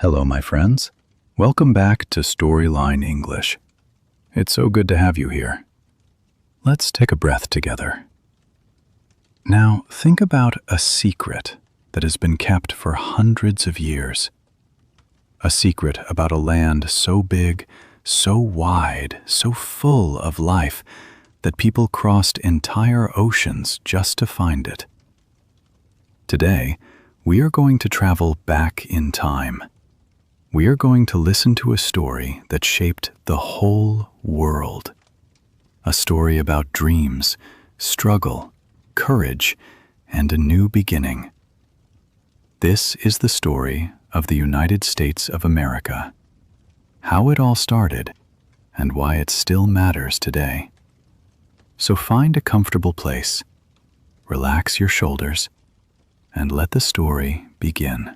Hello, my friends. Welcome back to Storyline English. It's so good to have you here. Let's take a breath together. Now, think about a secret that has been kept for hundreds of years. A secret about a land so big, so wide, so full of life that people crossed entire oceans just to find it. Today, we are going to travel back in time. We are going to listen to a story that shaped the whole world. A story about dreams, struggle, courage, and a new beginning. This is the story of the United States of America. How it all started, and why it still matters today. So find a comfortable place, relax your shoulders, and let the story begin.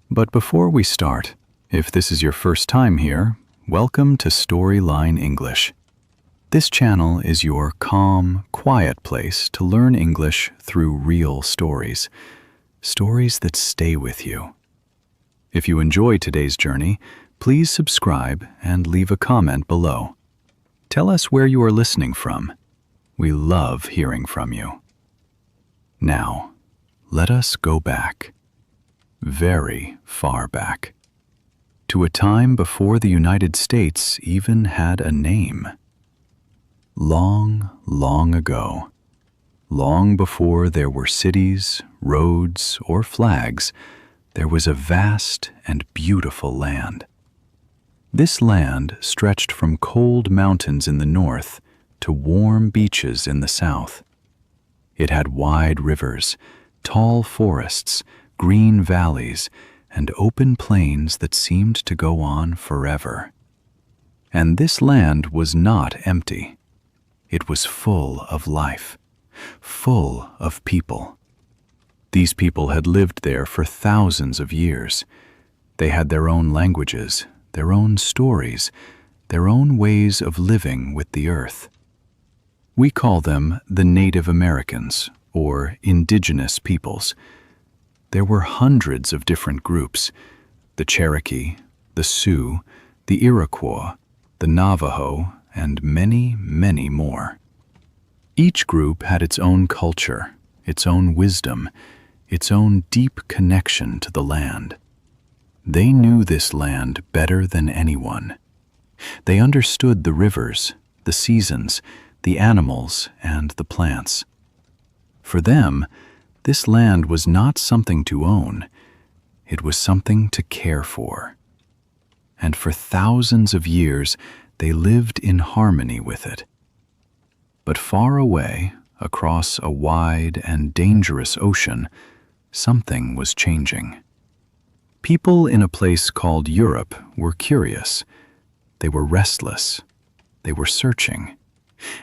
But before we start, if this is your first time here, welcome to Storyline English. This channel is your calm, quiet place to learn English through real stories. Stories that stay with you. If you enjoy today's journey, please subscribe and leave a comment below. Tell us where you are listening from. We love hearing from you. Now, let us go back. Very far back, to a time before the United States even had a name. Long, long ago, long before there were cities, roads, or flags, there was a vast and beautiful land. This land stretched from cold mountains in the north to warm beaches in the south. It had wide rivers, tall forests, green valleys, and open plains that seemed to go on forever. And this land was not empty. It was full of life, full of people. These people had lived there for thousands of years. They had their own languages, their own stories, their own ways of living with the earth. We call them the Native Americans, or indigenous peoples. There were hundreds of different groups: the Cherokee, the Sioux, the Iroquois, the Navajo, and many, many more. Each group had its own culture, its own wisdom, its own deep connection to the land. They knew this land better than anyone. They understood the rivers, the seasons, the animals, and the plants. For them, this land was not something to own, it was something to care for. And for thousands of years, they lived in harmony with it. But far away, across a wide and dangerous ocean, something was changing. People in a place called Europe were curious. They were restless. They were searching.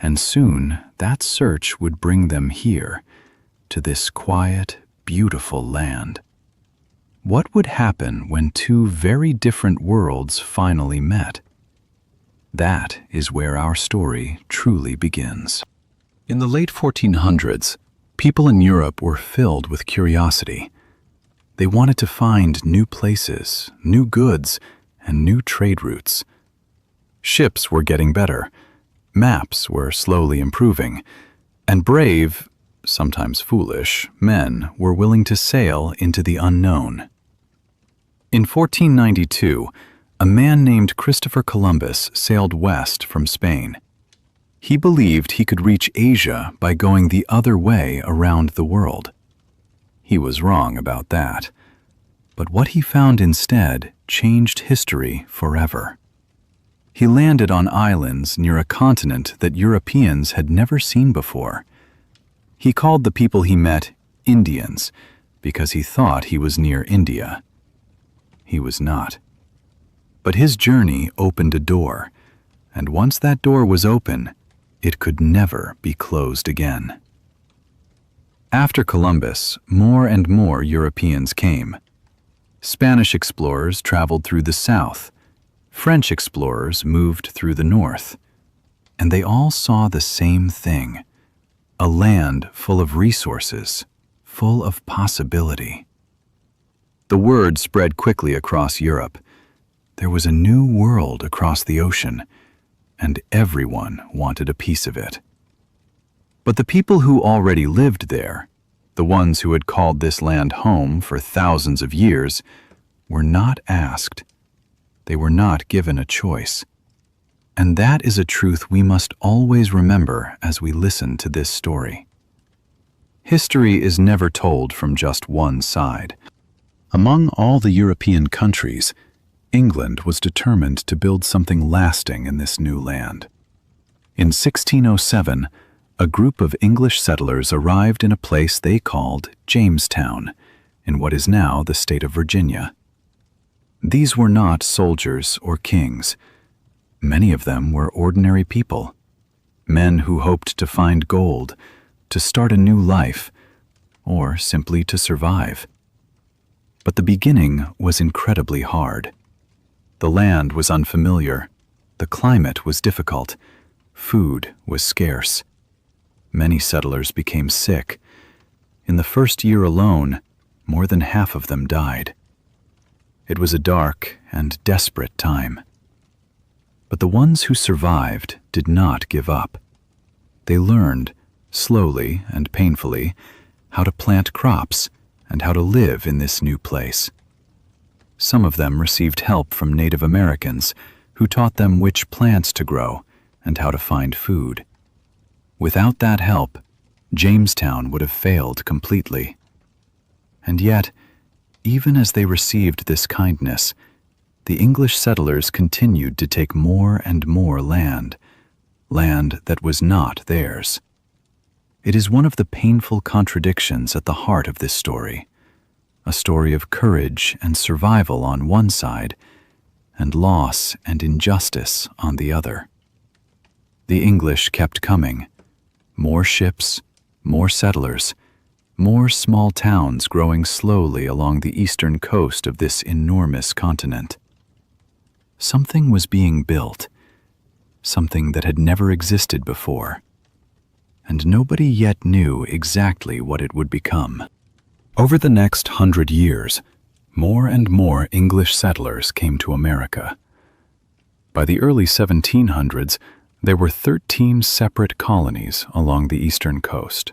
And soon, that search would bring them here, to this quiet, beautiful land. What would happen when two very different worlds finally met? That is where our story truly begins. In the late 1400s, people in Europe were filled with curiosity. They wanted to find new places, new goods, and new trade routes. Ships were getting better, maps were slowly improving, and brave, sometimes foolish, men were willing to sail into the unknown. In 1492, a man named Christopher Columbus sailed west from Spain. He believed he could reach Asia by going the other way around the world. He was wrong about that. But what he found instead changed history forever. He landed on islands near a continent that Europeans had never seen before. He called the people he met Indians because he thought he was near India. He was not. But his journey opened a door, and once that door was open, it could never be closed again. After Columbus, more and more Europeans came. Spanish explorers traveled through the south. French explorers moved through the north. And they all saw the same thing: a land full of resources, full of possibility. The word spread quickly across Europe. There was a new world across the ocean, and everyone wanted a piece of it. But the people who already lived there, the ones who had called this land home for thousands of years, were not asked. They were not given a choice. And that is a truth we must always remember as we listen to this story. History is never told from just one side. Among all the European countries, England was determined to build something lasting in this new land. In 1607, a group of English settlers arrived in a place they called Jamestown, in what is now the state of Virginia. These were not soldiers or kings. Many of them were ordinary people, men who hoped to find gold, to start a new life, or simply to survive. But the beginning was incredibly hard. The land was unfamiliar, the climate was difficult, food was scarce. Many settlers became sick. In the first year alone, more than half of them died. It was a dark and desperate time. But the ones who survived did not give up. They learned, slowly and painfully, how to plant crops and how to live in this new place. Some of them received help from Native Americans who taught them which plants to grow and how to find food. Without that help, Jamestown would have failed completely. And yet, even as they received this kindness, the English settlers continued to take more and more land that was not theirs. It is one of the painful contradictions at the heart of this story, a story of courage and survival on one side, and loss and injustice on the other. The English kept coming. More ships, more settlers, more small towns growing slowly along the eastern coast of this enormous continent. Something was being built, something that had never existed before, and nobody yet knew exactly what it would become. Over the next 100 years, more and more English settlers came to America. By the early 1700s, there were 13 separate colonies along the eastern coast.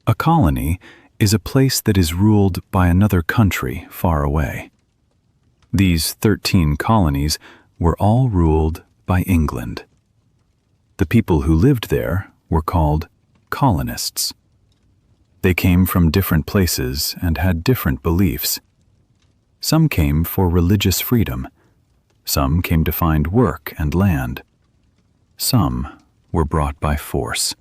A colony is a place that is ruled by another country far away. These 13 colonies were all ruled by England. The people who lived there were called colonists. They came from different places and had different beliefs. Some came for religious freedom. Some came to find work and land. Some were brought by force.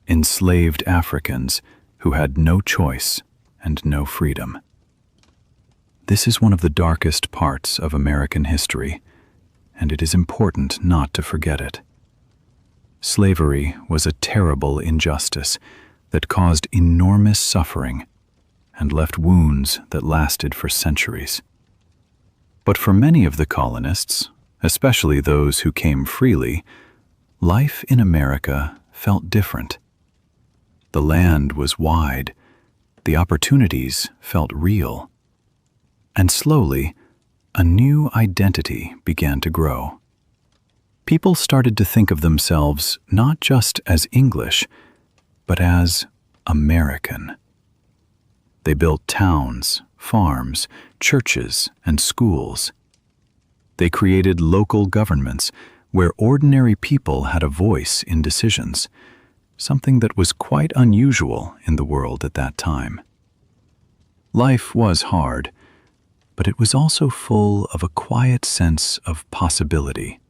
Enslaved Africans who had no choice and no freedom. This is one of the darkest parts of American history, and it is important not to forget it. Slavery was a terrible injustice that caused enormous suffering and left wounds that lasted for centuries. But for many of the colonists, especially those who came freely, life in America felt different. The land was wide, the opportunities felt real, and slowly, a new identity began to grow. People started to think of themselves not just as English, but as American. They built towns, farms, churches, and schools. They created local governments where ordinary people had a voice in decisions, something that was quite unusual in the world at that time. Life was hard, but it was also full of a quiet sense of possibility.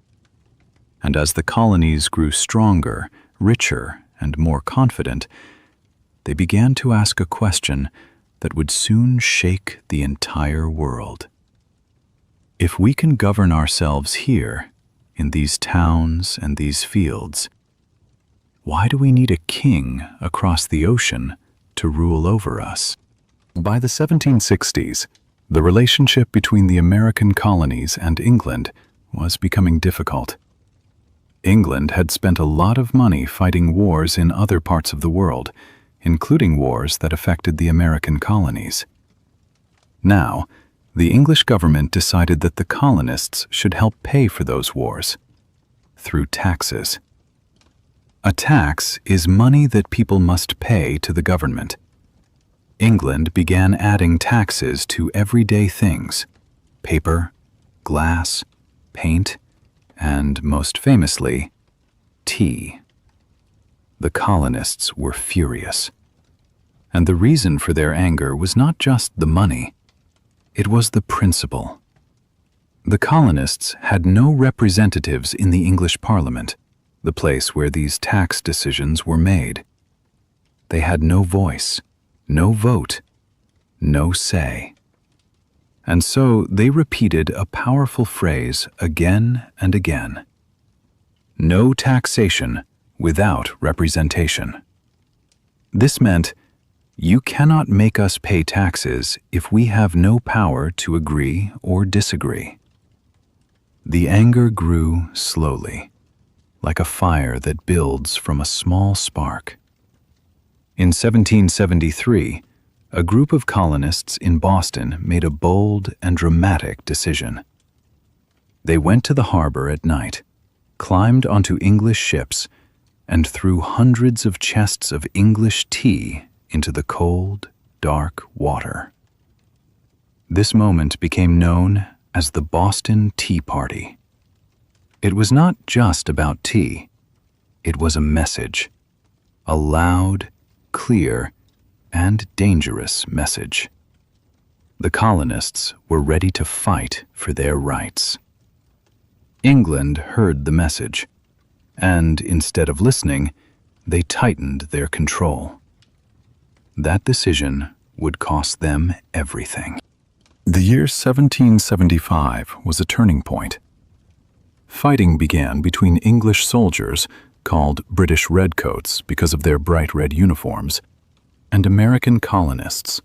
And as the colonies grew stronger, richer, and more confident, they began to ask a question that would soon shake the entire world. If we can govern ourselves here, in these towns and these fields, why do we need a king across the ocean to rule over us? By the 1760s, the relationship between the American colonies and England was becoming difficult. England had spent a lot of money fighting wars in other parts of the world, including wars that affected the American colonies. Now, the English government decided that the colonists should help pay for those wars through taxes. A tax is money that people must pay to the government. England began adding taxes to everyday things: paper, glass, paint, and, most famously, tea. The colonists were furious. And the reason for their anger was not just the money, it was the principle. The colonists had no representatives in the English Parliament, the place where these tax decisions were made. They had no voice, no vote, no say. And so they repeated a powerful phrase again and again: no taxation without representation. This meant, you cannot make us pay taxes if we have no power to agree or disagree. The anger grew slowly, like a fire that builds from a small spark. In 1773, a group of colonists in Boston made a bold and dramatic decision. They went to the harbor at night, climbed onto English ships, and threw hundreds of chests of English tea into the cold, dark water. This moment became known as the Boston Tea Party. It was not just about tea. It was a message, a loud, clear, and dangerous message. The colonists were ready to fight for their rights. England heard the message, and instead of listening, they tightened their control. That decision would cost them everything. The year 1775 was a turning point. Fighting began between English soldiers, called British Redcoats because of their bright red uniforms, and American colonists.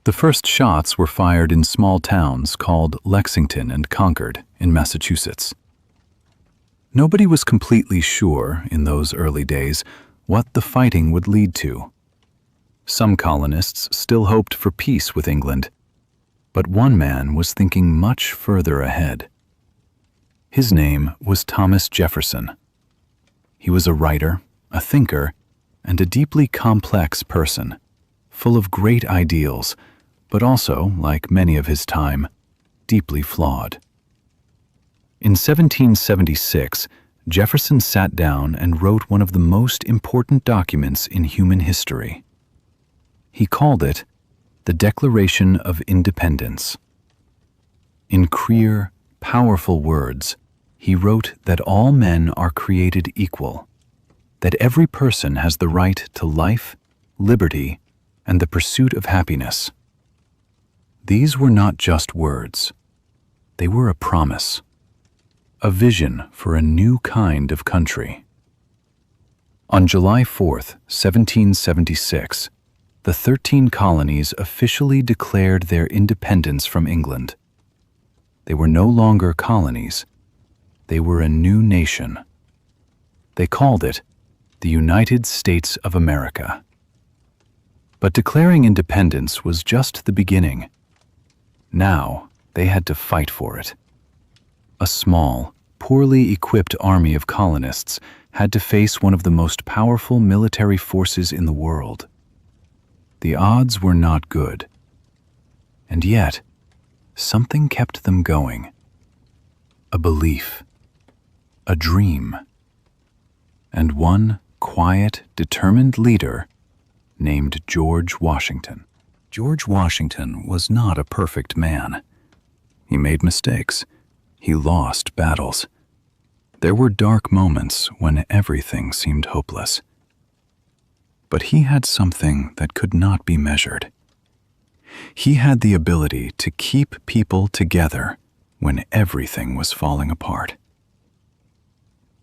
The first shots were fired in small towns called Lexington and Concord in Massachusetts. Nobody was completely sure in those early days what the fighting would lead to. Some colonists still hoped for peace with England, but one man was thinking much further ahead. His name was Thomas Jefferson. He was a writer, a thinker, and a deeply complex person, full of great ideals, but also, like many of his time, deeply flawed. In 1776, Jefferson sat down and wrote one of the most important documents in human history. He called it the Declaration of Independence. In clear, powerful words, he wrote that all men are created equal, that every person has the right to life, liberty, and the pursuit of happiness. These were not just words. They were a promise, a vision for a new kind of country. On July 4th, 1776, the 13 colonies officially declared their independence from England. They were no longer colonies. They were a new nation. They called it the United States of America. But declaring independence was just the beginning. Now they had to fight for it. A small, poorly equipped army of colonists had to face one of the most powerful military forces in the world. The odds were not good. And yet, something kept them going. A belief, a dream, and one quiet, determined leader named George Washington. George Washington was not a perfect man. He made mistakes. He lost battles. There were dark moments when everything seemed hopeless. But he had something that could not be measured. He had the ability to keep people together when everything was falling apart.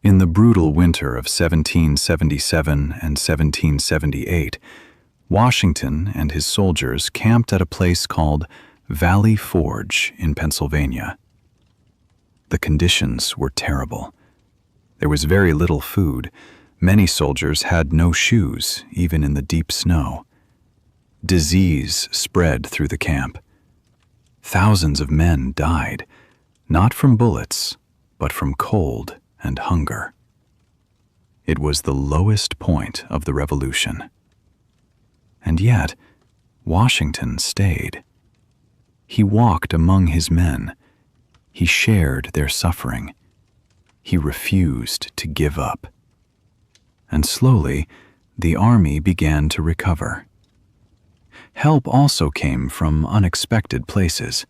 In the brutal winter of 1777 and 1778, Washington and his soldiers camped at a place called Valley Forge in Pennsylvania. The conditions were terrible. There was very little food. Many soldiers had no shoes, even in the deep snow. Disease spread through the camp. Thousands of men died, not from bullets, but from cold and hunger. It was the lowest point of the revolution. And yet, Washington stayed. He walked among his men. He shared their suffering. He refused to give up. And slowly, the army began to recover. Help also came from unexpected places.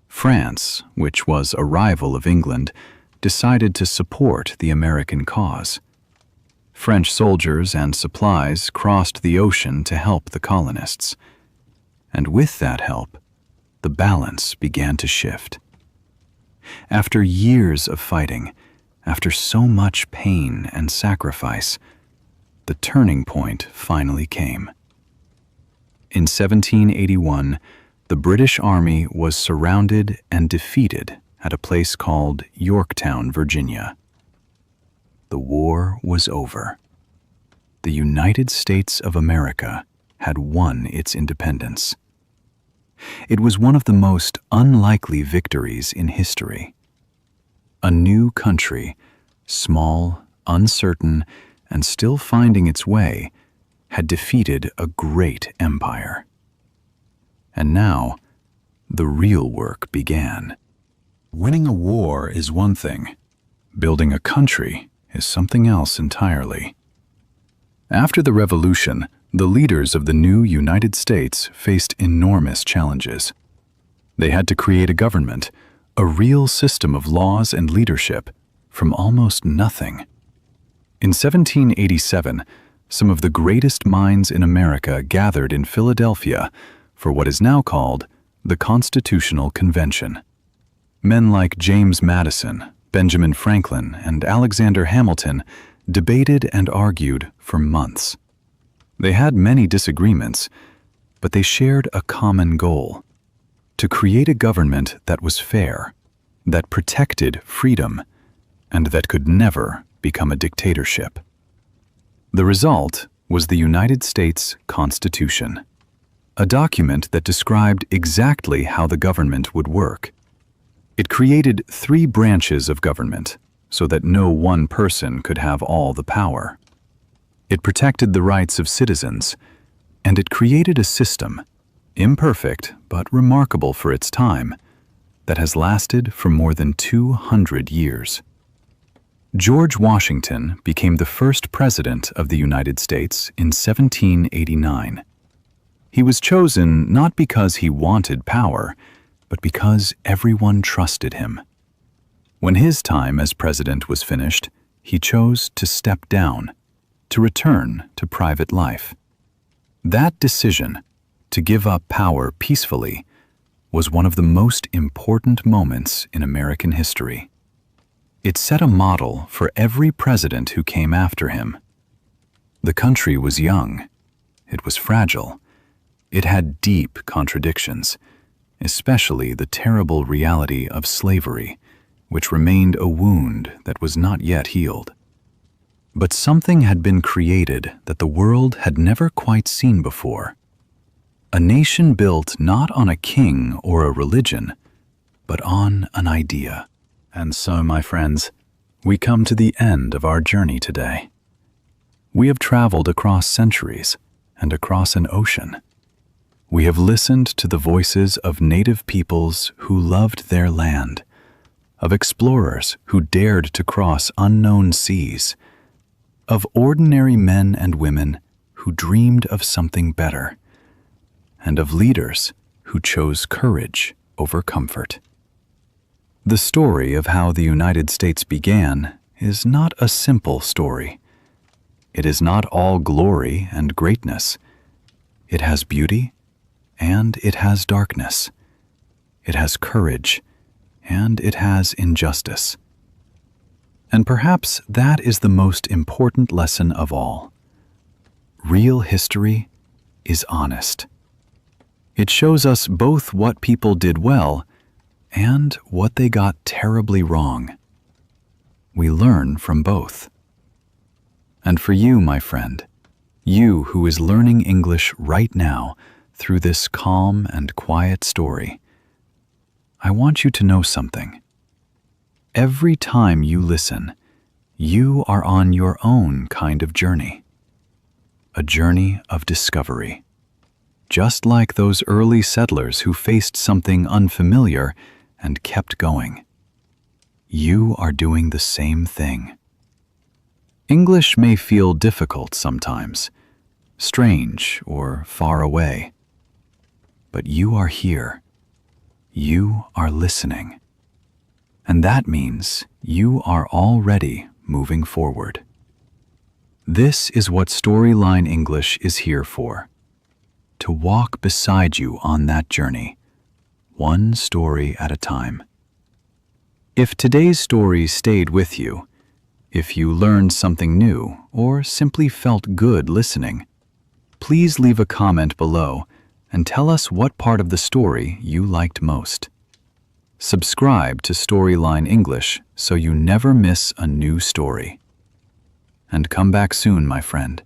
France, which was a rival of England, decided to support the American cause. French soldiers and supplies crossed the ocean to help the colonists. And with that help, the balance began to shift. After years of fighting, after so much pain and sacrifice, the turning point finally came. In 1781, the British Army was surrounded and defeated at a place called Yorktown, Virginia. The war was over. The United States of America had won its independence. It was one of the most unlikely victories in history. A new country, small, uncertain, and still finding its way, had defeated a great empire. And now, the real work began. Winning a war is one thing. Building a country is something else entirely. After the Revolution, the leaders of the new United States faced enormous challenges. They had to create a government, a real system of laws and leadership, from almost nothing. In 1787, some of the greatest minds in America gathered in Philadelphia for what is now called the Constitutional Convention. Men like James Madison, Benjamin Franklin, and Alexander Hamilton debated and argued for months. They had many disagreements, but they shared a common goal: to create a government that was fair, that protected freedom, and that could never become a dictatorship. The result was the United States Constitution, a document that described exactly how the government would work. It created 3 branches of government so that no one person could have all the power. It protected the rights of citizens, and it created a system, imperfect but remarkable for its time, that has lasted for more than 200 years. George Washington became the first president of the United States in 1789. He was chosen not because he wanted power, but because everyone trusted him. When his time as president was finished, he chose to step down, to return to private life. That decision, to give up power peacefully, was one of the most important moments in American history. It set a model for every president who came after him. The country was young. It was fragile. It had deep contradictions, especially the terrible reality of slavery, which remained a wound that was not yet healed. But something had been created that the world had never quite seen before. A nation built not on a king or a religion, but on an idea. And so, my friends, we come to the end of our journey today. We have traveled across centuries and across an ocean. We have listened to the voices of native peoples who loved their land, of explorers who dared to cross unknown seas, of ordinary men and women who dreamed of something better, and of leaders who chose courage over comfort. The story of how the United States began is not a simple story. It is not all glory and greatness. It has beauty, and it has darkness. It has courage, and it has injustice. And perhaps that is the most important lesson of all. Real history is honest. It shows us both what people did well and what they got terribly wrong. We learn from both. And for you, my friend, you who is learning English right now through this calm and quiet story, want you to know something. Every time you listen, you are on your own kind of journey. A journey of discovery. Just like those early settlers who faced something unfamiliar and kept going. You are doing the same thing. English may feel difficult sometimes, strange or far away. But you are here. You are listening. And that means you are already moving forward. This is what Storyline English is here for. To walk beside you on that journey, one story at a time. If today's story stayed with you, if you learned something new or simply felt good listening, please leave a comment below and tell us what part of the story you liked most. Subscribe to Storyline English so you never miss a new story. And come back soon, my friend,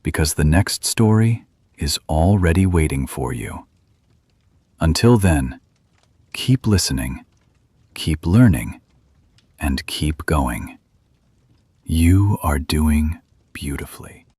because the next story is already waiting for you. Until then, keep listening, keep learning, and keep going. You are doing beautifully.